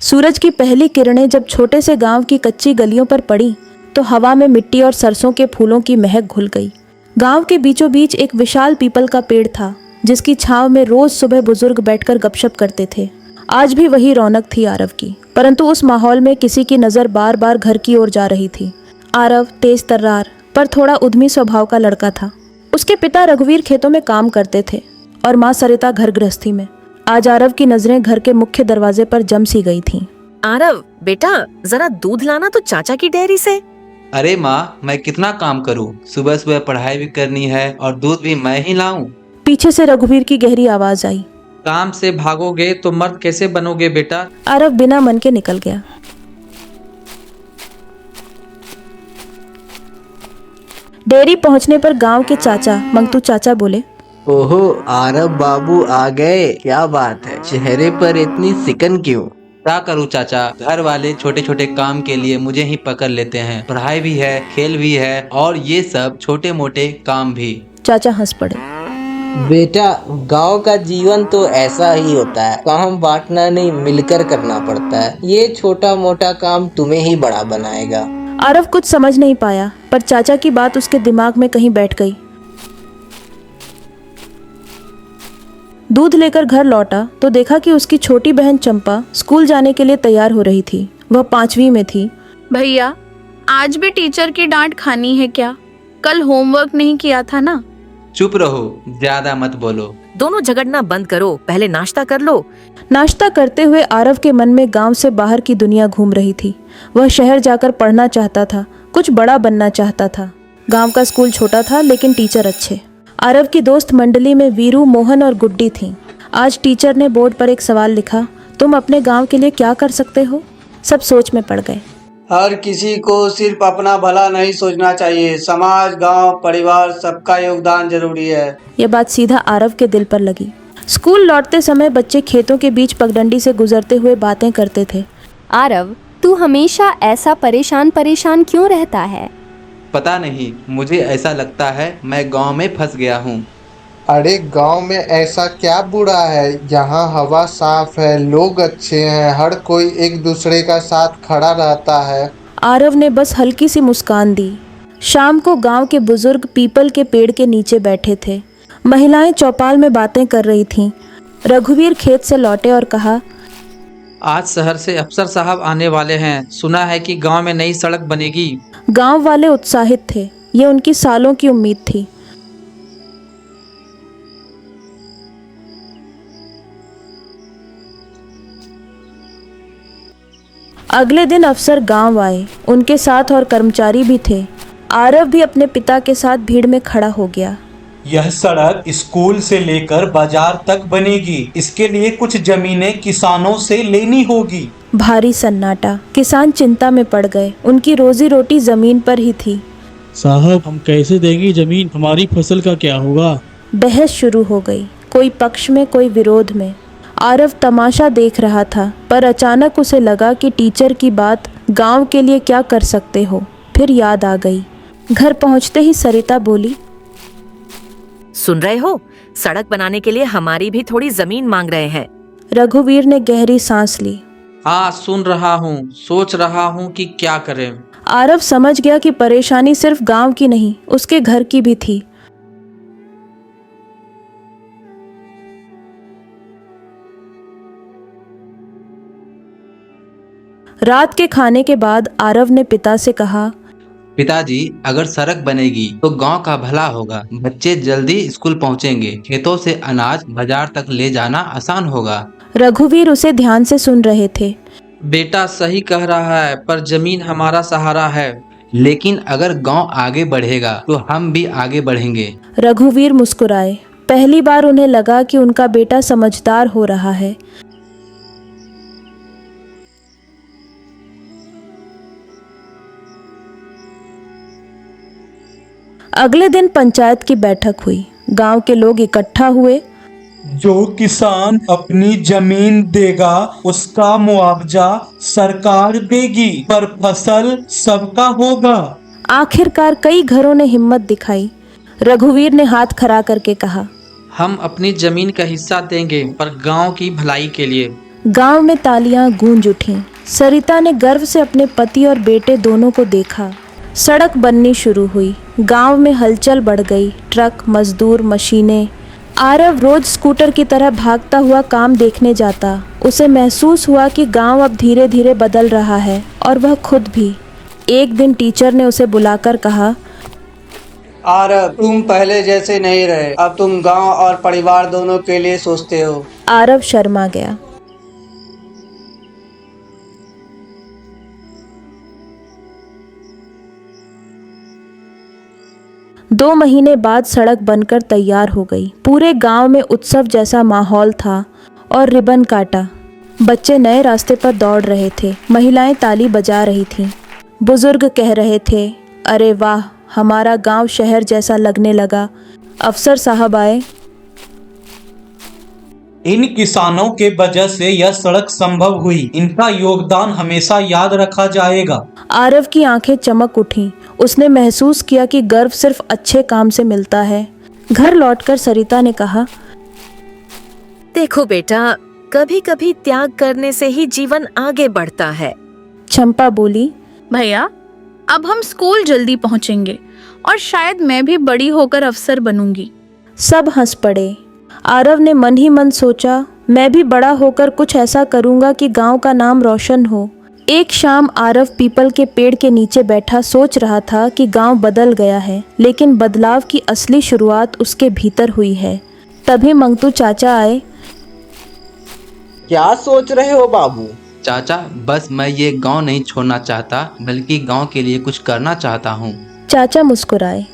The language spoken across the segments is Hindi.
सूरज की पहली किरणें जब छोटे से गांव की कच्ची गलियों पर पड़ी तो हवा में मिट्टी और सरसों के फूलों की महक घुल गई। गांव के बीचों बीच एक विशाल पीपल का पेड़ था जिसकी छांव में रोज सुबह बुजुर्ग बैठकर गपशप करते थे। आज भी वही रौनक थी आरव की, परंतु उस माहौल में किसी की नजर बार बार घर की ओर जा रही थी। आरव तेज तर्रार पर थोड़ा उद्यमी स्वभाव का लड़का था। उसके पिता रघुवीर खेतों में काम करते थे और माँ सरिता घर गृहस्थी में। आज आरव की नजरें घर के मुख्य दरवाजे पर जम सी गई थीं। आरव बेटा, जरा दूध लाना तो चाचा की डेयरी से। अरे माँ, मैं कितना काम करूँ, सुबह सुबह पढ़ाई भी करनी है और दूध भी मैं ही लाऊं। पीछे से रघुवीर की गहरी आवाज आई। काम से भागोगे तो मर्द कैसे बनोगे बेटा? आरव बिना मन के निकल गया। डेयरी पहुंचने पर गांव के चाचा मंगतू चाचा बोले, ओहो आरव बाबू आ गए, क्या बात है, चेहरे पर इतनी सिकन क्यों? क्या करूँ चाचा, घर वाले छोटे छोटे काम के लिए मुझे ही पकड़ लेते हैं। पढ़ाई भी है, खेल भी है और ये सब छोटे मोटे काम भी। चाचा हंस पड़े। बेटा, गांव का जीवन तो ऐसा ही होता है, काम बांटना नहीं मिलकर करना पड़ता है। ये छोटा मोटा काम तुम्हें ही बड़ा बनाएगा। आरव कुछ समझ नहीं पाया, पर चाचा की बात उसके दिमाग में कहीं बैठ गई। दूध लेकर घर लौटा तो देखा कि उसकी छोटी बहन चंपा स्कूल जाने के लिए तैयार हो रही थी। वह 5वीं में थी। भैया, आज भी टीचर की डांट खानी है क्या? कल होमवर्क नहीं किया था ना? चुप रहो, ज्यादा मत बोलो। दोनों झगड़ना बंद करो, पहले नाश्ता कर लो। नाश्ता करते हुए आरव के मन में गांव से बाहर की दुनिया घूम रही थी। वह शहर जाकर पढ़ना चाहता था, कुछ बड़ा बनना चाहता था। गांव का स्कूल छोटा था लेकिन टीचर अच्छे। आरव की दोस्त मंडली में वीरू, मोहन और गुड्डी थीं। आज टीचर ने बोर्ड पर एक सवाल लिखा, तुम अपने गांव के लिए क्या कर सकते हो? सब सोच में पड़ गए। हर किसी को सिर्फ अपना भला नहीं सोचना चाहिए। समाज, गांव, परिवार सबका योगदान जरूरी है। यह बात सीधा आरव के दिल पर लगी। स्कूल लौटते समय बच्चे खेतों के बीच पगडंडी से गुजरते हुए बातें करते थे। आरव, तू हमेशा ऐसा परेशान परेशान क्यों रहता है? पता नहीं, मुझे ऐसा लगता है मैं गांव में फंस गया हूँ। अरे गांव में ऐसा क्या बुरा है? यहाँ हवा साफ है, लोग अच्छे हैं, हर कोई एक दूसरे का साथ खड़ा रहता है। आरव ने बस हल्की सी मुस्कान दी। शाम को गांव के बुजुर्ग पीपल के पेड़ के नीचे बैठे थे। महिलाएं चौपाल में बातें कर रही थीं। रघुवीर खेत से लौटे और कहा, आज शहर से अफसर साहब आने वाले हैं। सुना है कि गांव में नई सड़क बनेगी। गांव वाले उत्साहित थे। ये उनकी सालों की उम्मीद थी। अगले दिन अफसर गांव आए। उनके साथ और कर्मचारी भी थे। आरव भी अपने पिता के साथ भीड़ में खड़ा हो गया। यह सड़क स्कूल से लेकर बाजार तक बनेगी। इसके लिए कुछ जमीनें किसानों से लेनी होगी। भारी सन्नाटा। किसान चिंता में पड़ गए। उनकी रोजी रोटी जमीन पर ही थी। साहब, हम कैसे देंगे जमीन? हमारी फसल का क्या होगा? बहस शुरू हो गई, कोई पक्ष में कोई विरोध में। आरव तमाशा देख रहा था, पर अचानक उसे लगा कि टीचर की बात गांव के लिए क्या कर सकते हो। फिर याद आ गई। घर पहुंचते ही सरिता बोली, सुन रहे हो, सड़क बनाने के लिए हमारी भी थोड़ी जमीन मांग रहे हैं। रघुवीर ने गहरी सांस ली। हाँ, सुन रहा हूँ, सोच रहा हूँ कि क्या करें। आरव समझ गया कि परेशानी सिर्फ गांव की नहीं, उसके घर की भी थी। रात के खाने के बाद आरव ने पिता से कहा, पिताजी, अगर सड़क बनेगी तो गांव का भला होगा। बच्चे जल्दी स्कूल पहुंचेंगे। खेतों से अनाज बाजार तक ले जाना आसान होगा। रघुवीर उसे ध्यान से सुन रहे थे। बेटा सही कह रहा है, पर जमीन हमारा सहारा है। लेकिन अगर गांव आगे बढ़ेगा तो हम भी आगे बढ़ेंगे। रघुवीर मुस्कुराए। पहली बार उन्हें लगा कि उनका बेटा समझदार हो रहा है। अगले दिन पंचायत की बैठक हुई। गांव के लोग इकट्ठा हुए। जो किसान अपनी जमीन देगा उसका मुआवजा सरकार देगी, पर फसल सबका होगा। आखिरकार कई घरों ने हिम्मत दिखाई। रघुवीर ने हाथ खड़ा करके कहा, हम अपनी जमीन का हिस्सा देंगे, पर गांव की भलाई के लिए। गांव में तालियां गूंज उठीं। सरिता ने गर्व से अपने पति और बेटे दोनों को देखा। सड़क बननी शुरू हुई। गांव में हलचल बढ़ गई। ट्रक, मजदूर, मशीनें। आरव रोज स्कूटर की तरह भागता हुआ काम देखने जाता। उसे महसूस हुआ कि गांव अब धीरे धीरे बदल रहा है और वह खुद भी। एक दिन टीचर ने उसे बुलाकर कहा, आरव, तुम पहले जैसे नहीं रहे। अब तुम गांव और परिवार दोनों के लिए सोचते हो। आरव शर्मा गया। दो महीने बाद सड़क बनकर तैयार हो गई। पूरे गांव में उत्सव जैसा माहौल था और रिबन काटा। बच्चे नए रास्ते पर दौड़ रहे थे। महिलाएं ताली बजा रही थीं। बुजुर्ग कह रहे थे, अरे वाह, हमारा गांव शहर जैसा लगने लगा। अफसर साहब आए। इन किसानों के वजह से यह सड़क संभव हुई। इनका योगदान हमेशा याद रखा जाएगा। आरव की आंखें चमक उठीं। उसने महसूस किया कि गर्व सिर्फ अच्छे काम से मिलता है। घर लौटकर सरिता ने कहा, देखो बेटा, कभी कभी त्याग करने से ही जीवन आगे बढ़ता है। चंपा बोली, भैया, अब हम स्कूल जल्दी पहुंचेंगे और शायद मैं भी बड़ी होकर अफसर बनूंगी। सब हंस पड़े। आरव ने मन ही मन सोचा, मैं भी बड़ा होकर कुछ ऐसा करूंगा कि गांव का नाम रोशन हो। एक शाम आरव पीपल के पेड़ के नीचे बैठा सोच रहा था कि गांव बदल गया है, लेकिन बदलाव की असली शुरुआत उसके भीतर हुई है। तभी मंगतू चाचा आए। क्या सोच रहे हो बाबू? चाचा, बस मैं ये गांव नहीं छोड़ना चाहता, बल्कि गांव के लिए कुछ करना चाहता हूँ। चाचा मुस्कुराए।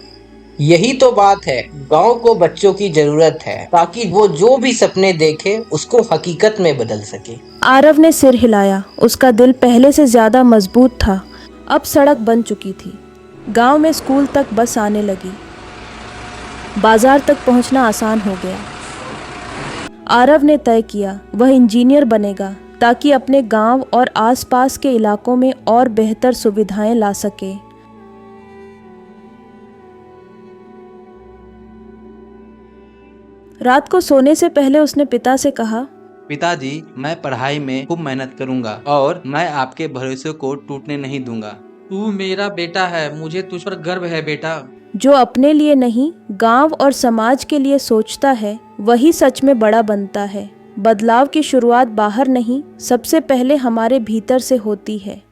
यही तो बात है। गांव को बच्चों की जरूरत है, ताकि वो जो भी सपने देखे उसको हकीकत में बदल सके। आरव ने सिर हिलाया। उसका दिल पहले से ज्यादा मजबूत था। अब सड़क बन चुकी थी। गांव में स्कूल तक बस आने लगी। बाजार तक पहुंचना आसान हो गया। आरव ने तय किया, वह इंजीनियर बनेगा, ताकि अपने गांव और आसपास के इलाकों में और बेहतर सुविधाएं ला सके। रात को सोने से पहले उसने पिता से कहा, पिताजी, मैं पढ़ाई में खूब मेहनत करूंगा और मैं आपके भरोसे को टूटने नहीं दूंगा। तू मेरा बेटा है, मुझे तुझ पर गर्व है बेटा। जो अपने लिए नहीं, गांव और समाज के लिए सोचता है, वही सच में बड़ा बनता है। बदलाव की शुरुआत बाहर नहीं, सबसे पहले हमारे भीतर से होती है।